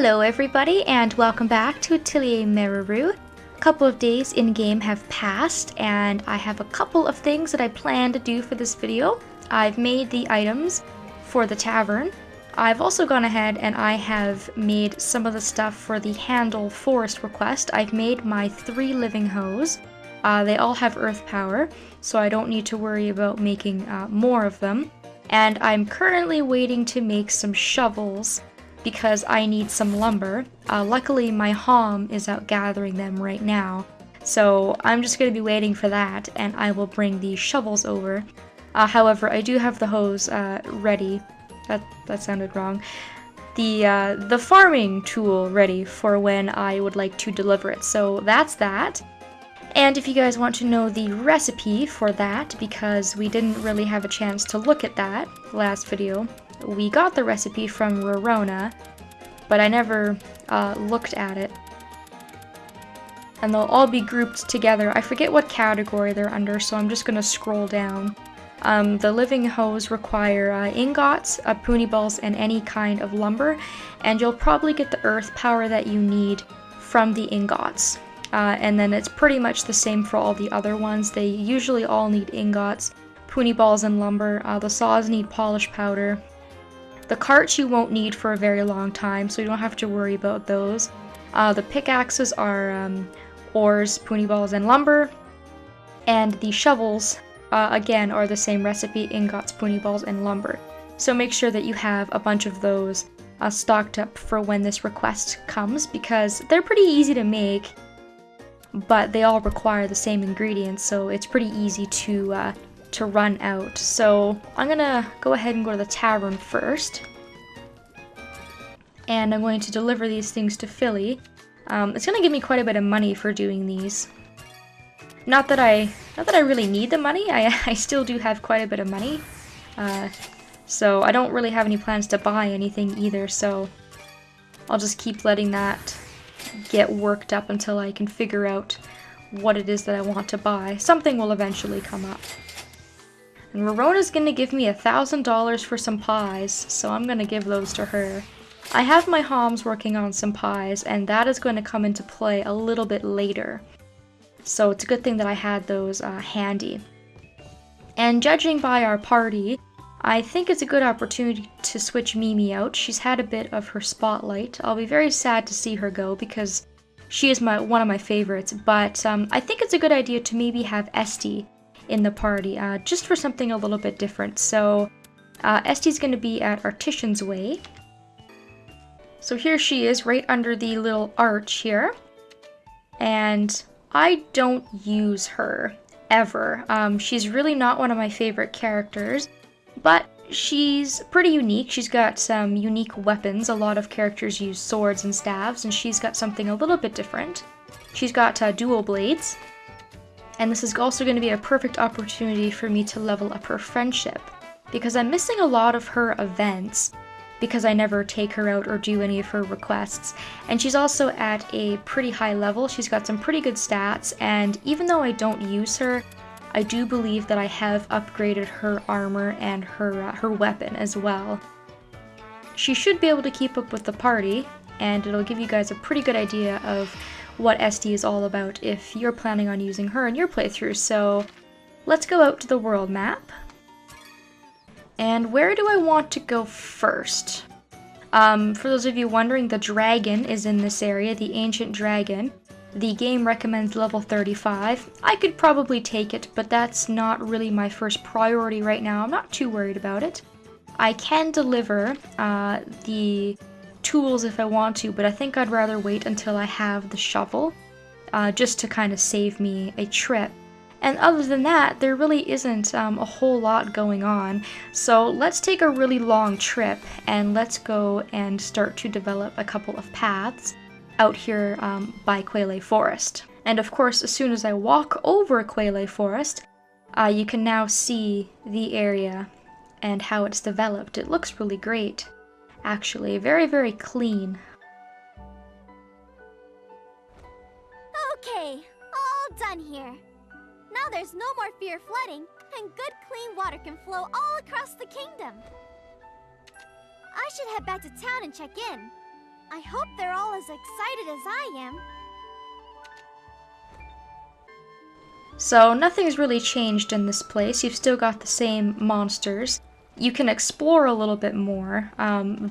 Hello everybody and welcome back to Atelier Meruru. A couple of days in-game have passed and I have a couple of things that I plan to do for this video. I've made the items for the tavern. I've also gone ahead and I have made some of the stuff for the Handle Forest request. I've made my 3 living hoes. They all have earth power, so I don't need to worry about making more of them. And I'm currently waiting to make some shovels because I need some lumber. Luckily my Hom is out gathering them right now, so I'm just going to be waiting for that and I will bring the shovels over. However, I do have the hose ready. That sounded wrong. The farming tool ready for when I would like to deliver it, so that's that. And if you guys want to know the recipe for that, because we didn't really have a chance to look at that last video, we got the recipe from Rorona, but I never looked at it. And they'll all be grouped together. I forget what category they're under, so I'm just going to scroll down. The living hoes require ingots, puny balls, and any kind of lumber, and you'll probably get the earth power that you need from the ingots. And then it's pretty much the same for all the other ones. They usually all need ingots, puny balls, and lumber. The saws need polish powder. The carts you won't need for a very long time, so you don't have to worry about those. The pickaxes are ores, puny balls, and lumber. And the shovels, again, are the same recipe: ingots, puny balls, and lumber. So make sure that you have a bunch of those stocked up for when this request comes, because they're pretty easy to make, but they all require the same ingredients, so it's pretty easy to run out. So I'm gonna go ahead and go to the tavern first, and I'm going to deliver these things to Philly. It's gonna give me quite a bit of money for doing these. Not that I really need the money. I still do have quite a bit of money, so I don't really have any plans to buy anything either, so I'll just keep letting that get worked up until I can figure out what it is that I want to buy. Something will eventually come up. And Rorona's gonna give me $1,000 for some pies, so I'm gonna give those to her. I have my Homs working on some pies, and that is going to come into play a little bit later. So it's a good thing that I had those handy. And judging by our party, I think it's a good opportunity to switch Mimi out. She's had a bit of her spotlight. I'll be very sad to see her go because she is one of my favorites, but I think it's a good idea to maybe have Esty in the party, just for something a little bit different. So Esty's going to be at Artisan's Way. So here she is, right under the little arch here. And I don't use her, ever. She's really not one of my favorite characters, but she's pretty unique. She's got some unique weapons. A lot of characters use swords and staves, and she's got something a little bit different. She's got dual blades, and this is also going to be a perfect opportunity for me to level up her friendship, because I'm missing a lot of her events because I never take her out or do any of her requests. And she's also at a pretty high level. She's got some pretty good stats, and even though I don't use her, I do believe that I have upgraded her armor and her weapon as well. She should be able to keep up with the party, and it'll give you guys a pretty good idea of what Esty is all about if you're planning on using her in your playthrough. So let's go out to the world map. And where do I want to go first? For those of you wondering, the dragon is in this area, the ancient dragon. The game recommends level 35. I could probably take it, but that's not really my first priority right now. I'm not too worried about it. I can deliver the tools if I want to, but I think I'd rather wait until I have the shovel, just to kind of save me a trip. And other than that, there really isn't a whole lot going on. So let's take a really long trip and let's go and start to develop a couple of paths out here by Quail Forest. And of course, as soon as I walk over Quail Forest, you can now see the area and how it's developed. It looks really great, actually. Very, very clean. Okay, all done here. Now there's no more fear of flooding, and good clean water can flow all across the kingdom. I should head back to town and check in. I hope they're all as excited as I am. So nothing's really changed in this place. You've still got the same monsters. You can explore a little bit more,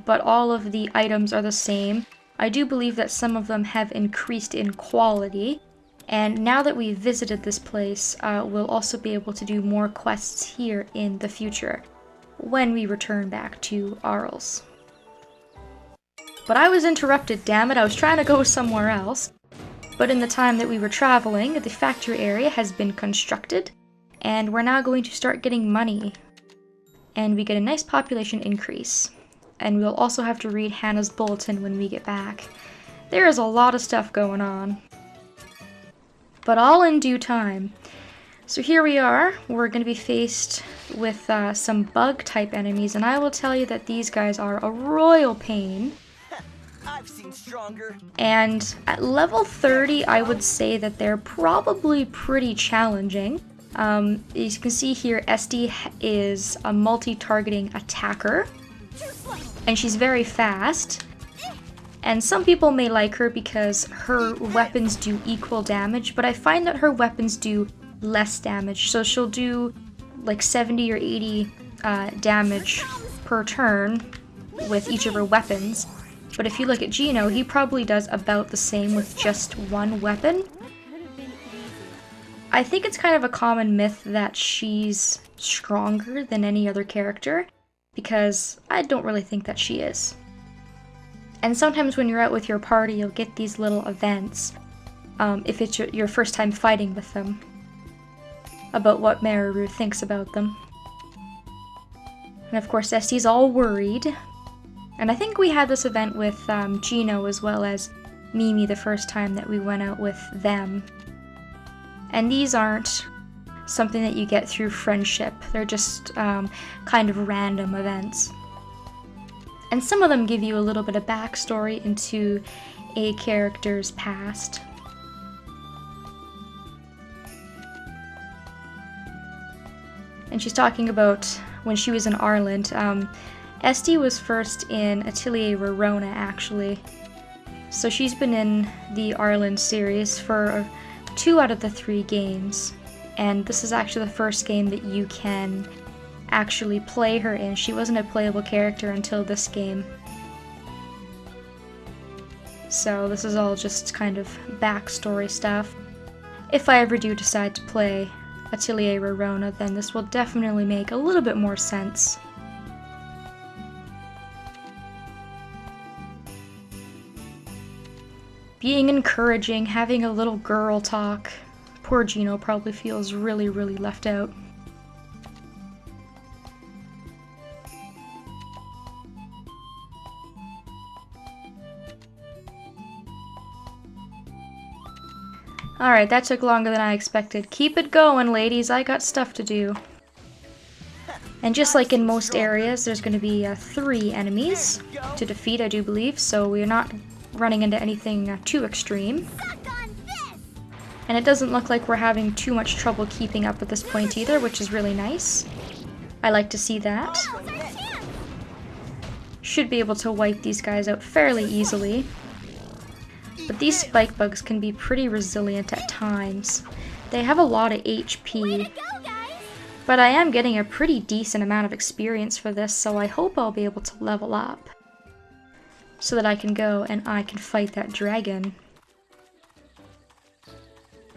but all of the items are the same. I do believe that some of them have increased in quality. And now that we've visited this place, we'll also be able to do more quests here in the future when we return back to Arles. But I was interrupted, damn it, I was trying to go somewhere else. But in the time that we were traveling, the factory area has been constructed, and we're now going to start getting money. And we get a nice population increase. And we'll also have to read Hannah's bulletin when we get back. There is a lot of stuff going on. But all in due time. So here we are. We're going to be faced with some bug-type enemies, and I will tell you that these guys are a royal pain. I've seen stronger. And at level 30, I would say that they're probably pretty challenging. As you can see here, Esty is a multi-targeting attacker, and she's very fast. And some people may like her because her weapons do equal damage, but I find that her weapons do less damage. So she'll do like 70 or 80 damage per turn with each of her weapons. But if you look at Gino, he probably does about the same with just one weapon. I think it's kind of a common myth that she's stronger than any other character, because I don't really think that she is. And sometimes when you're out with your party, you'll get these little events, if it's your first time fighting with them, about what Meruru thinks about them. And of course, Esty's all worried. And I think we had this event with Gino as well as Mimi the first time that we went out with them. And these aren't something that you get through friendship. They're just kind of random events. And some of them give you a little bit of backstory into a character's past. And she's talking about when she was in Arland. Esty was first in Atelier Rorona, actually. So she's been in the Arland series for 2 out of the 3 games. And this is actually the first game that you can actually play her in. She wasn't a playable character until this game. So this is all just kind of backstory stuff. If I ever do decide to play Atelier Rorona, then this will definitely make a little bit more sense. Being encouraging, having a little girl talk. Poor Gino probably feels really, really left out. Alright, that took longer than I expected. Keep it going, ladies. I got stuff to do. And just like in most areas, there's going to be 3 enemies to defeat, I do believe, so we're not running into anything too extreme. And it doesn't look like we're having too much trouble keeping up at this point either, which is really nice. I like to see that. Should be able to wipe these guys out fairly easily. But these spike bugs can be pretty resilient at times. They have a lot of HP. But I am getting a pretty decent amount of experience for this, so I hope I'll be able to level up. So that I can go and I can fight that dragon.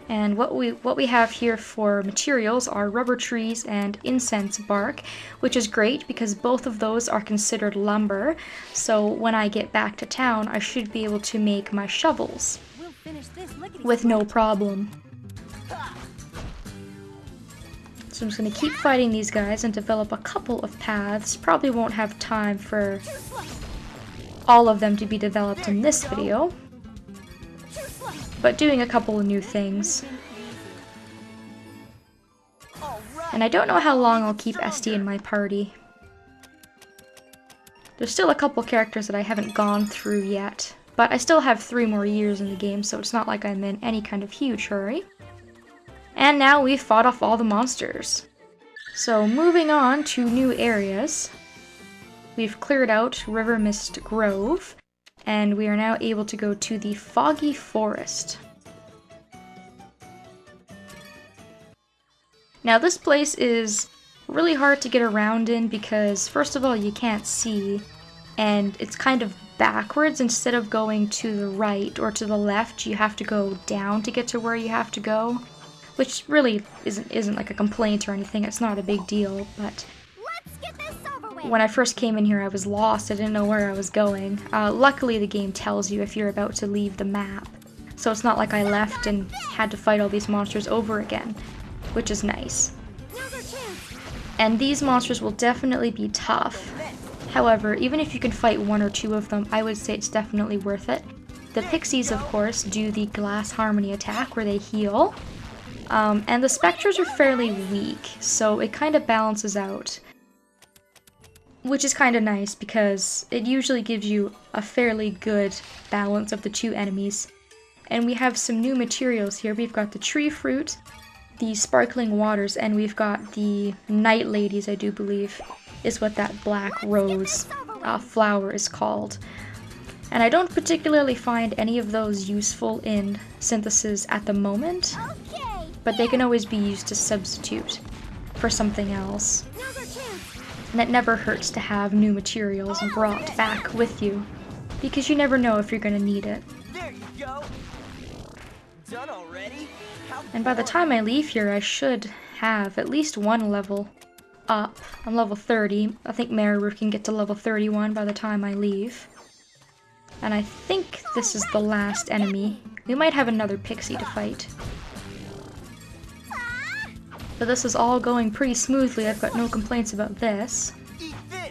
And what we have here for materials are rubber trees and incense bark, which is great because both of those are considered lumber. So when I get back to town, I should be able to make my shovels with no problem. So I'm just going to keep fighting these guys and develop a couple of paths. Probably won't have time for all of them to be developed in this video, but doing a couple of new things. And I don't know how long I'll keep Esty in my party. There's still a couple characters that I haven't gone through yet, but I still have 3 more years in the game, so it's not like I'm in any kind of huge hurry. And now we've fought off all the monsters. So moving on to new areas. We've cleared out River Mist Grove, and we are now able to go to the Foggy Forest. Now this place is really hard to get around in because first of all you can't see, and it's kind of backwards. Instead of going to the right or to the left, you have to go down to get to where you have to go, which really isn't like a complaint or anything. It's not a big deal, but Let's get this over with. when I first came in here I was lost. I didn't know where I was going. Luckily the game tells you if you're about to leave the map, so it's not like I left and had to fight all these monsters over again, which is nice. Now's our chance. And these monsters will definitely be tough. However, even if you can fight one or two of them, I would say it's definitely worth it. The pixies, of course, do the Glass Harmony attack where they heal. And the specters are fairly weak, so it kind of balances out. Which is kind of nice because it usually gives you a fairly good balance of the two enemies. And we have some new materials here. We've got the tree fruit, the sparkling waters, and we've got the night ladies, I do believe, is what that black rose flower is called. And I don't particularly find any of those useful in synthesis at the moment, Okay. but they can always be used to substitute for something else. Now's our chance. And it never hurts to have new materials brought back with you, because you never know if you're going to need it. There you go. Done already? How And by the time I leave here, I should have at least one level up. I'm level 30. I think Meruru can get to level 31 by the time I leave. And I think this is the last enemy. We might have another pixie to fight. But this is all going pretty smoothly. I've got no complaints about this. eat this?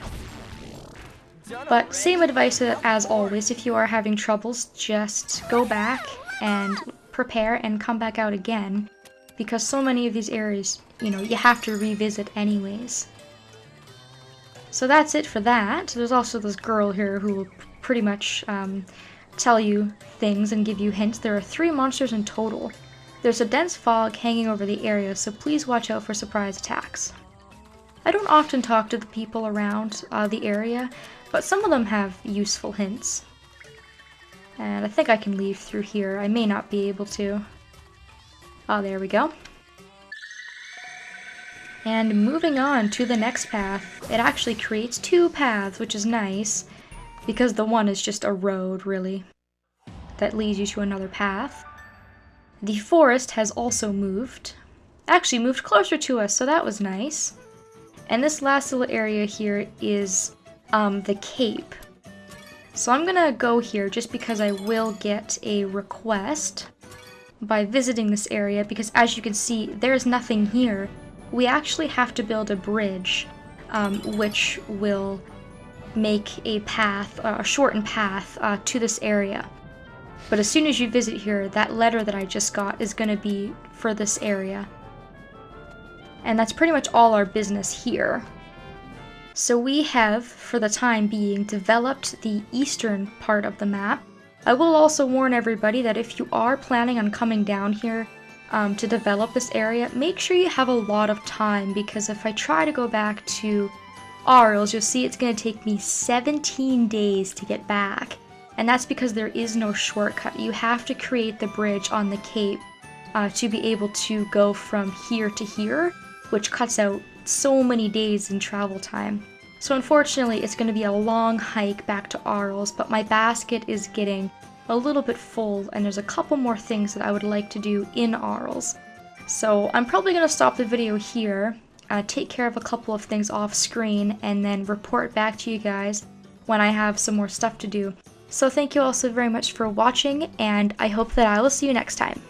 Done But already? same advice as always, if you are having troubles, just go back and prepare and come back out again. Because so many of these areas, you know, you have to revisit anyways. So that's it for that. There's also this girl here who will pretty much tell you things and give you hints. There are 3 monsters in total. There's a dense fog hanging over the area, so please watch out for surprise attacks. I don't often talk to the people around the area, but some of them have useful hints. And I think I can leave through here. I may not be able to. Oh, there we go. And moving on to the next path, it actually creates 2 paths, which is nice, because the one is just a road, really, that leads you to another path. The forest has also moved. Actually moved closer to us, so that was nice. And this last little area here is the cape. So I'm gonna go here just because I will get a request by visiting this area, because as you can see, there's nothing here. We actually have to build a bridge, which will make a path, a shortened path to this area. But as soon as you visit here, that letter that I just got is going to be for this area. And that's pretty much all our business here. So we have, for the time being, developed the eastern part of the map. I will also warn everybody that if you are planning on coming down here to develop this area, make sure you have a lot of time, because if I try to go back to Arles, you'll see it's going to take me 17 days to get back. And that's because there is no shortcut. You have to create the bridge on the cape to be able to go from here to here, which cuts out so many days in travel time. So unfortunately, it's going to be a long hike back to Arles, but my basket is getting a little bit full, and there's a couple more things that I would like to do in Arles. So I'm probably going to stop the video here, take care of a couple of things off screen, and then report back to you guys when I have some more stuff to do. So thank you all so very much for watching, and I hope that I will see you next time.